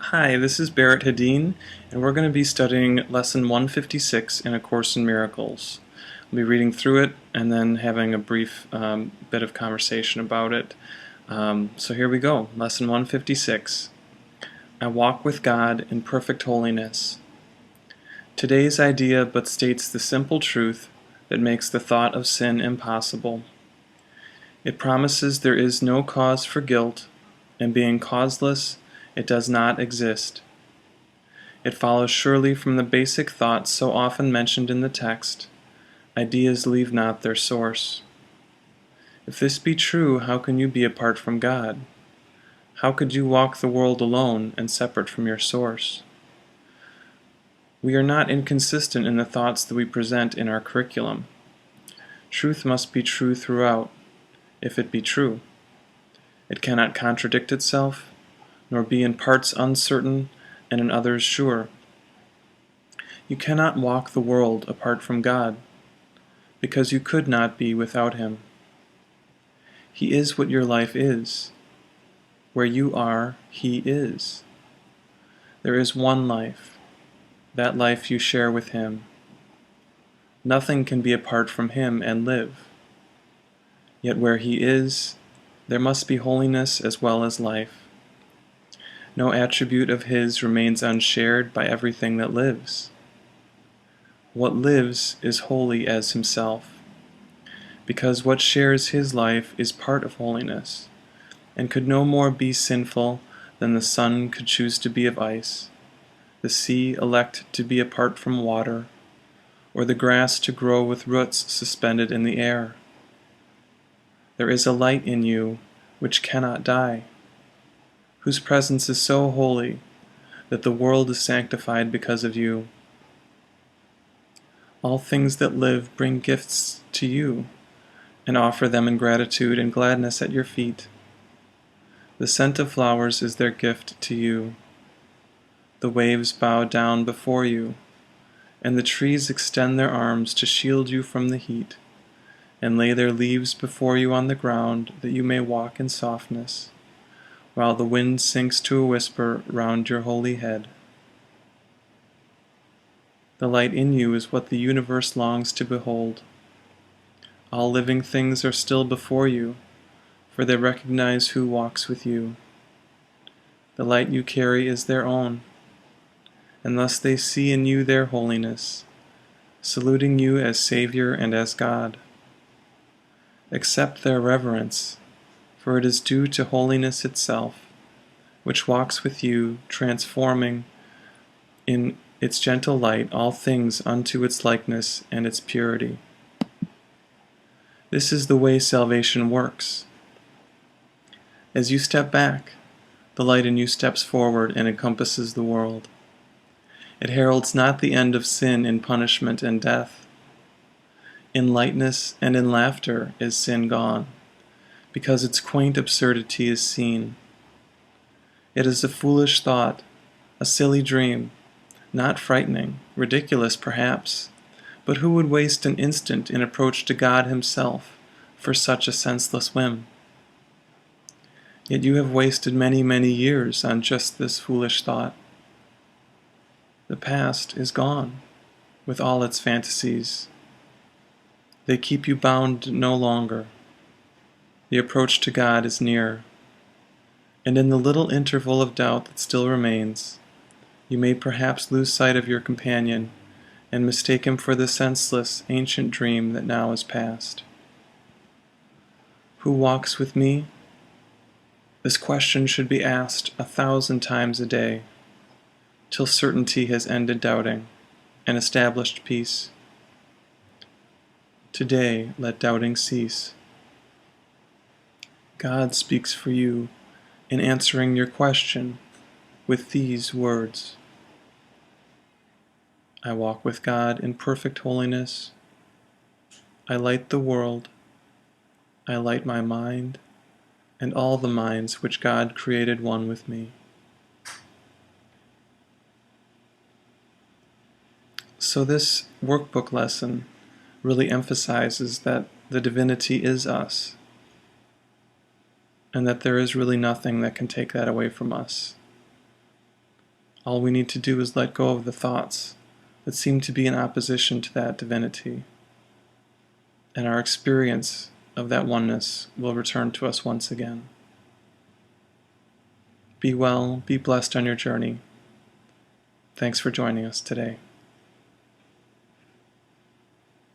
Hi, this is Barrett Hadeen, and we're going to be studying Lesson 156 in A Course in Miracles. We'll be reading through it and then having a brief bit of conversation about it. So here we go. Lesson 156. I walk with God in perfect holiness. Today's idea but states the simple truth that makes the thought of sin impossible. It promises there is no cause for guilt, and being causeless, it does not exist. It follows surely from the basic thoughts so often mentioned in the text: ideas leave not their source. If this be true, how can you be apart from God? How could you walk the world alone and separate from your source? We are not inconsistent in the thoughts that we present in our curriculum. Truth must be true throughout, if it be true. It cannot contradict itself, nor be in parts uncertain and in others sure. You cannot walk the world apart from God, because you could not be without Him. He is what your life is. Where you are, He is. There is one life. That life you share with Him. Nothing can be apart from Him and live. Yet where He is, there must be holiness as well as life. No attribute of His remains unshared by everything that lives. What lives is holy as Himself, because what shares His life is part of holiness, and could no more be sinful than the sun could choose to be of ice, the sea elect to be apart from water, or the grass to grow with roots suspended in the air. There is a light in you which cannot die, whose presence is so holy that the world is sanctified because of you. All things that live bring gifts to you, and offer them in gratitude and gladness at your feet. The scent of flowers is their gift to you. The waves bow down before you, and the trees extend their arms to shield you from the heat, and lay their leaves before you on the ground that you may walk in softness, while the wind sinks to a whisper round your holy head. The light in you is what the universe longs to behold. All living things are still before you, for they recognize who walks with you. The light you carry is their own, and thus they see in you their holiness, saluting you as Savior and as God. Accept their reverence, for it is due to holiness itself, which walks with you, transforming in its gentle light all things unto its likeness and its purity. This is the way salvation works. As you step back, the light in you steps forward and encompasses the world. It heralds not the end of sin in punishment and death. In lightness and in laughter is sin gone, because its quaint absurdity is seen. It is a foolish thought, a silly dream, not frightening, ridiculous perhaps, but who would waste an instant in approach to God Himself for such a senseless whim? Yet you have wasted many, many years on just this foolish thought. The past is gone, with all its fantasies. They keep you bound no longer. The approach to God is near, and in the little interval of doubt that still remains, you may perhaps lose sight of your companion and mistake him for the senseless, ancient dream that now is past. Who walks with me? This question should be asked 1,000 times a day, till certainty has ended doubting and established peace. Today, let doubting cease. God speaks for you in answering your question with these words: I walk with God in perfect holiness. I light the world. I light my mind and all the minds which God created one with me. So this workbook lesson really emphasizes that the divinity is us, and that there is really nothing that can take that away from us. All we need to do is let go of the thoughts that seem to be in opposition to that divinity, and our experience of that oneness will return to us once again. Be well, be blessed on your journey. Thanks for joining us today.